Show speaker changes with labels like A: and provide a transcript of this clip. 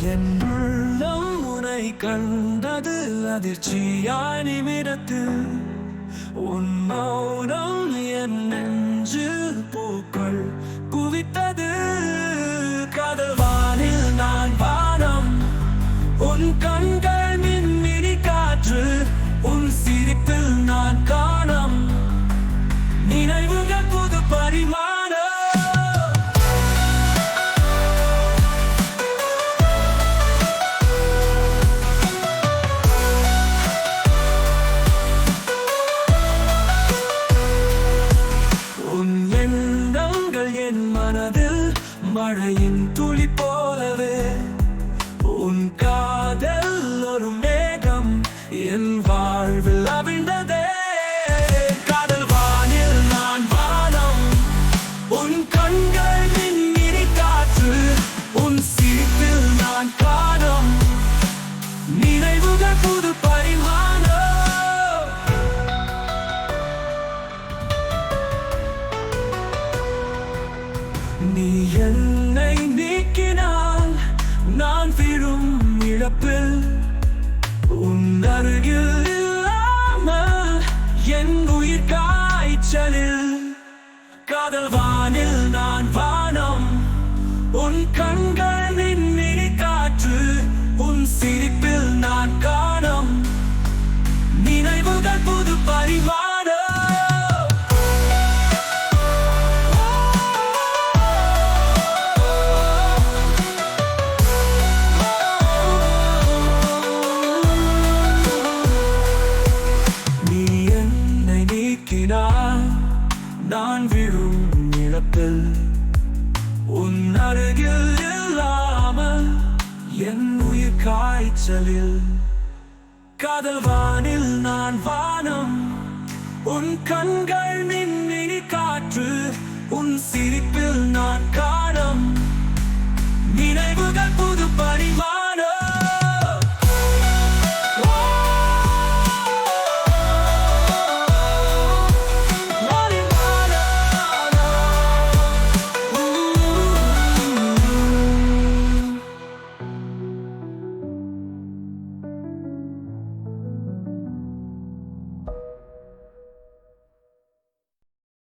A: என் உள்ளம் உனை கண்டது அதிர்ச்சியாய் நிமிடத்தில். உன் மௌனம் என் நெஞ்சு பூக்கள் குவித்தது. காதல் வானில் நான் வானம், உன் கண்கள் மின்மினி காற்று, உன் சிரிப்பில் நான் காணம். நினைவுகள் புது பரிமாணம். உன் எண்ணங்கள் என் மனதில் மழையின் துளி போலவே. உன் காதல் ஒரு மேகம் என் வாழ்வில் அவிழ்ந்ததே. காதல் வானில் நான் வானம், உன் கண்கள் மின்மினி காற்று, உன் சிரிப்பில் நான் காணம். நினைவுகள் புது பரிமாணம். நீ என்னை நீக்கினால் நான் விழும் இழப்பில். உன் அருகில் இல்லாமல் என் உயிர் காய்ச்சலில். காதல் வானில் நான் வானம், உன் கண்கள் மின்மினி காற்று, உன் சிரிப்பில் நான் காணம். நினைவுகள் புது பரிமாணம். நான் விழும் இழப்பில். உன் அருகில் இல்லாமல் என் உயிர் காய்ச்சலில். காதல் வானில் நான் வானம், உன் கண்கள் மின்மினி காற்று, உன் சிரிப்பில் நான் காணம். நினைவுகள் புது பரிமாணம்.